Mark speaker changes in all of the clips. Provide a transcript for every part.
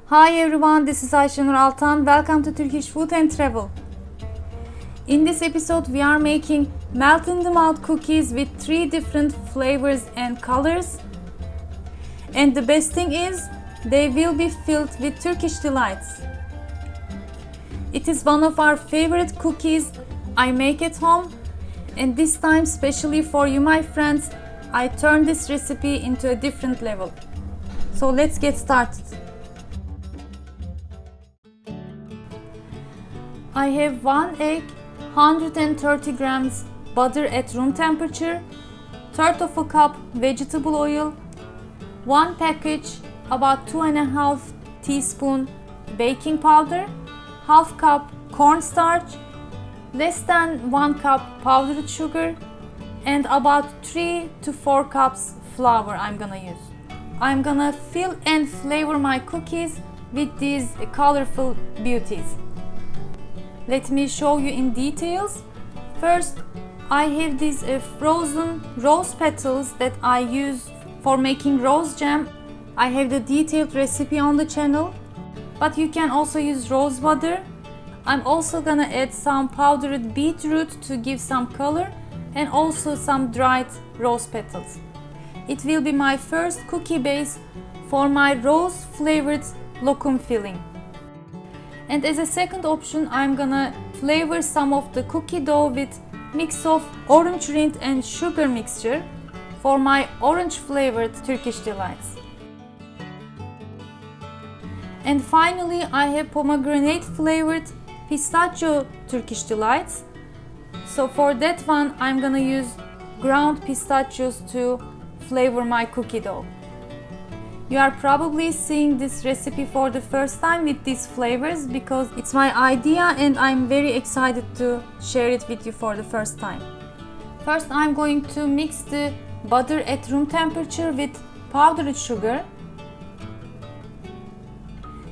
Speaker 1: Hi everyone, this is Ayşenur Altan. Welcome to Turkish Food and Travel. In this episode, we are making melt-in-the-mouth cookies with 3 different flavors and colors. And the best thing is, they will be filled with Turkish delights. It is one of our favorite cookies I make at home. And this time, specially for you, my friends, I turned this recipe into a different level. So let's get started. I have 1 egg, 130 grams butter at room temperature, 1/3 of a cup vegetable oil, 1 package about 2.5 teaspoon baking powder, 1/2 cup cornstarch, less than 1 cup powdered sugar, and about 3 to 4 cups flour I'm gonna use. I'm gonna fill and flavor my cookies with these colorful beauties. Let me show you in details. First, I have these frozen rose petals that I use for making rose jam. I have the detailed recipe on the channel, but you can also use rose water. I'm also gonna add some powdered beetroot to give some color and also some dried rose petals. It will be my first cookie base for my rose flavored lokum filling. And as a second option, I'm gonna flavor some of the cookie dough with mix of orange rind and sugar mixture for my orange flavored Turkish delights. And finally, I have pomegranate flavored pistachio Turkish delights. So for that one, I'm gonna use ground pistachios to flavor my cookie dough. You are probably seeing this recipe for the first time with these flavors because it's my idea and I'm very excited to share it with you for the first time. First, I'm going to mix the butter at room temperature with powdered sugar.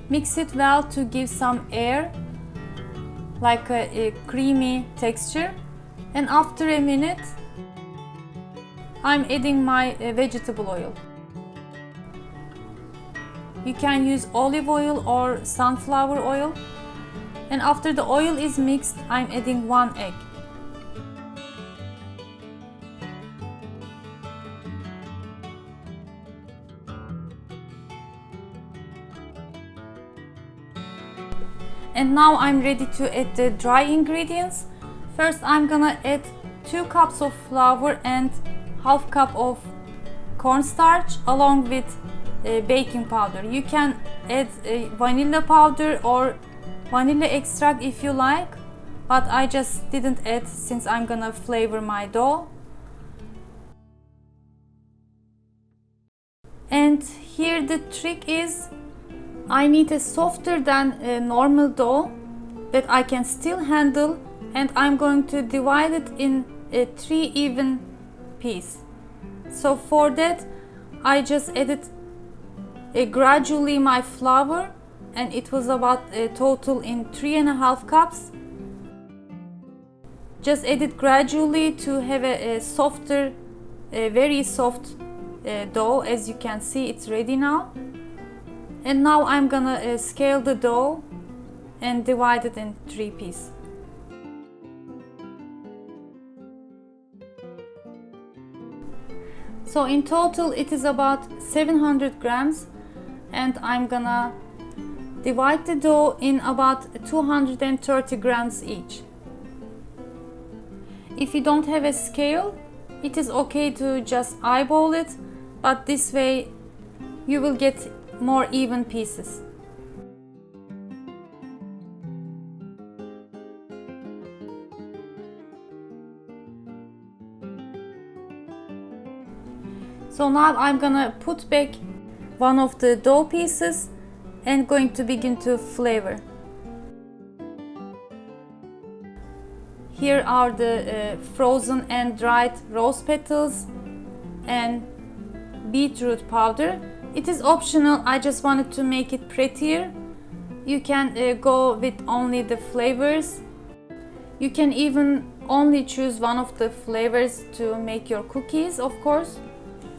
Speaker 1: Mix it well to give some air, like a creamy texture. And after a minute, I'm adding my vegetable oil. You can use olive oil or sunflower oil. And after the oil is mixed, I'm adding 1 egg. And now I'm ready to add the dry ingredients. First, I'm gonna add 2 cups of flour and 1/2 cup of cornstarch along with baking powder. You can add vanilla powder or vanilla extract if you like, but I just didn't add since I'm gonna flavor my dough. And here the trick is I need a softer than a normal dough that I can still handle, and I'm going to divide it in 3 even pieces. So for that, I just added gradually my flour, and it was about a total in 3.5 cups. Just add it gradually to have a softer, very soft dough. As you can see, it's ready now. And now I'm gonna scale the dough and divide it in 3 pieces. So in total it is about 700 grams, and I'm gonna divide the dough in about 230 grams each. If you don't have a scale, it is okay to just eyeball it, but this way you will get more even pieces. So now I'm gonna put back one of the dough pieces and going to begin to flavor. Here are the frozen and dried rose petals and beetroot powder. It is optional, I just wanted to make it prettier. You can go with only the flavors. You can even only choose one of the flavors to make your cookies, of course.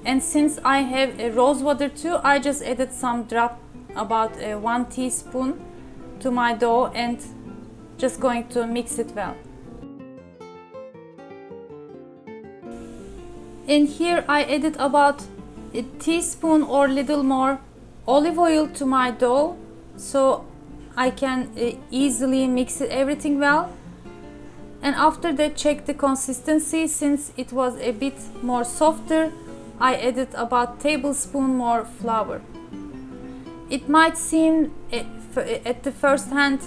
Speaker 1: And since I have a rose water too, I just added some drop about 1 teaspoon to my dough and just going to mix it well. In here I added about a teaspoon or little more olive oil to my dough so I can easily mix everything well. And after that, check the consistency. Since it was a bit more softer, I added about tablespoon more flour. It might seem at the first hand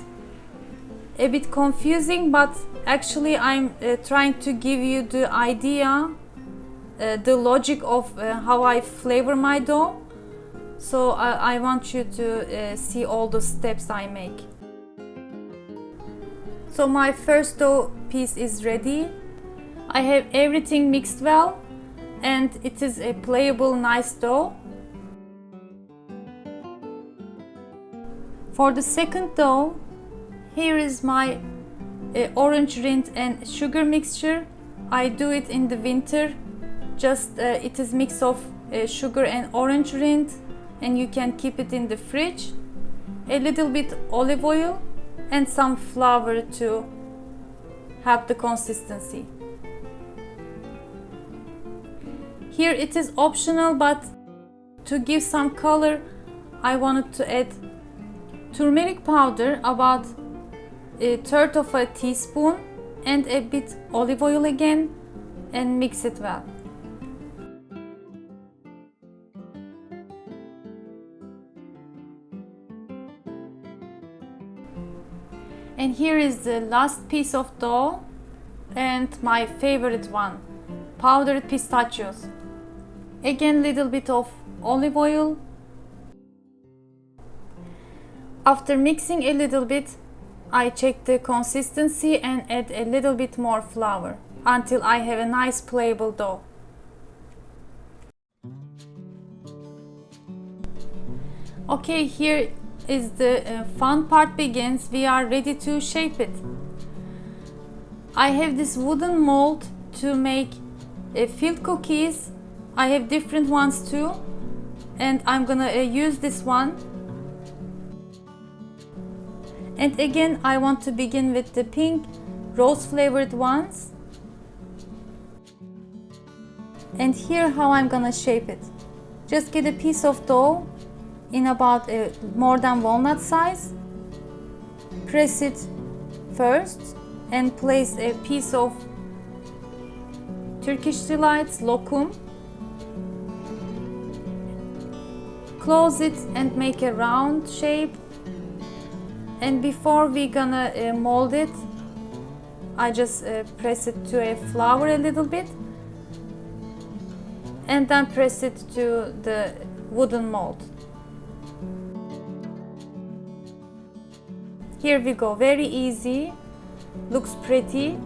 Speaker 1: a bit confusing, but actually I'm trying to give you the idea, the logic of how I flavor my dough. So I want you to see all the steps I make. So my first dough piece is ready. I have everything mixed well and it is a playable, nice dough. For the second dough, here is my orange rind and sugar mixture. I do it in the winter. Just it is mix of sugar and orange rind, and you can keep it in the fridge. A little bit olive oil and some flour to have the consistency. Here it is optional, but to give some color I wanted to add turmeric powder, about a third of a teaspoon, and a bit olive oil again, and mix it well. And here is the last piece of dough and my favorite one, powdered pistachios. Again, little bit of olive oil. After mixing a little bit, I check the consistency and add a little bit more flour until I have a nice playable dough. Okay, here is the fun part begins. We are ready to shape it. I have this wooden mold to make filled cookies. I have different ones too, and I'm gonna use this one. And again, I want to begin with the pink rose flavored ones. And here how I'm gonna shape it. Just get a piece of dough in about more than walnut size. Press it first and place a piece of Turkish delights lokum. Close it and make a round shape. And before we gonna mold it, I just press it to a flour a little bit and then press it to the wooden mold. Here we go, very easy, looks pretty.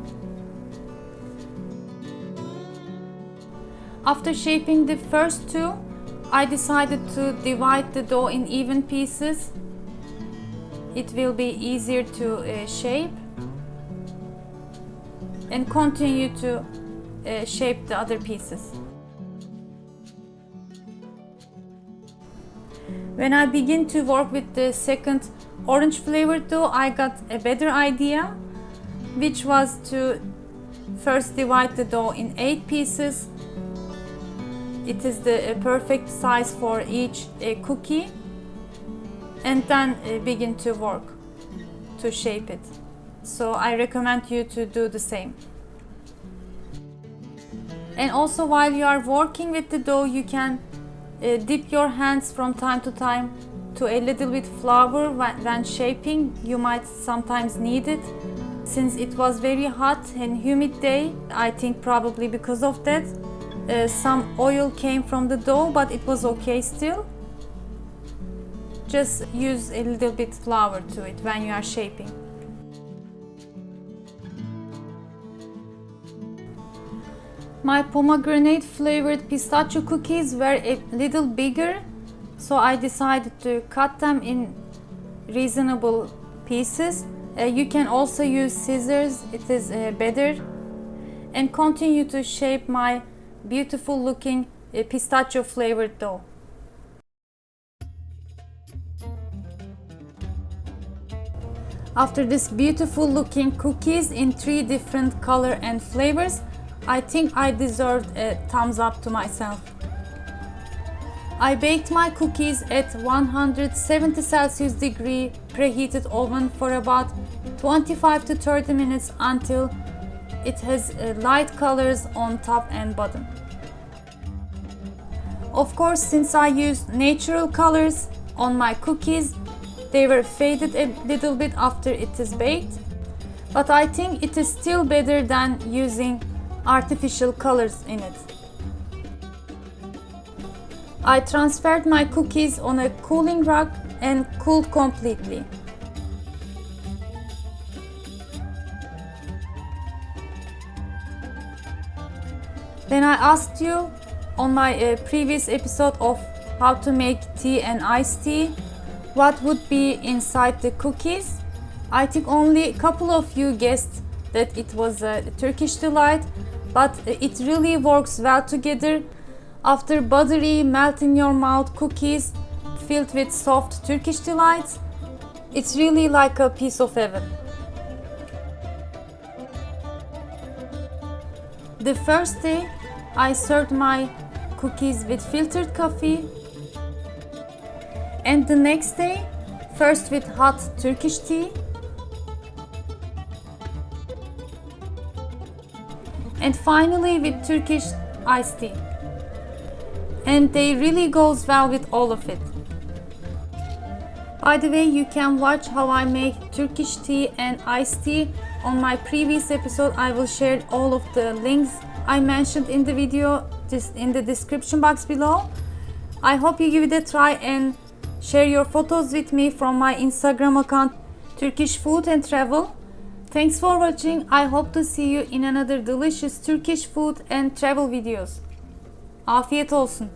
Speaker 1: After shaping the first two, I decided to divide the dough in even pieces. It will be easier to shape, and continue to shape the other pieces. When I begin to work with the second orange flavored dough, I got a better idea, which was to first divide the dough in 8 pieces. It is the perfect size for each cookie, and then begin to work to shape it. So I recommend you to do the same. And also, while you are working with the dough, you can dip your hands from time to time to a little bit flour when shaping. You might sometimes need it. Since it was very hot and humid day, I think probably because of that, some oil came from the dough, but it was okay still. Just use a little bit flour to it when you are shaping. My pomegranate flavored pistachio cookies were a little bigger, so I decided to cut them in reasonable pieces. You can also use scissors, it is better. And continue to shape my beautiful looking pistachio flavored dough. After this beautiful looking cookies in 3 different color and flavors, I think I deserved a thumbs up to myself. I baked my cookies at 170 Celsius degree preheated oven for about 25 to 30 minutes until it has light colors on top and bottom. Of course, since I used natural colors on my cookies, they were faded a little bit after it is baked, but I think it is still better than using artificial colors in it. I transferred my cookies on a cooling rack and cooled completely. When I asked you on my previous episode of how to make tea and iced tea, what would be inside the cookies, I think only a couple of you guessed that it was a Turkish delight, but it really works well together. After buttery, melt in your mouth cookies filled with soft Turkish delights, it's really like a piece of heaven. The first day, I served my cookies with filtered coffee, and the next day, first with hot Turkish tea, and finally with Turkish iced tea. And they really goes well with all of it. By the way, you can watch how I make Turkish tea and iced tea on my previous episode. I will share all of the links I mentioned in the video in the description box below. I hope you give it a try and share your photos with me from my Instagram account, Turkish Food and Travel. Thanks for watching. I hope to see you in another delicious Turkish food and travel videos. Afiyet olsun.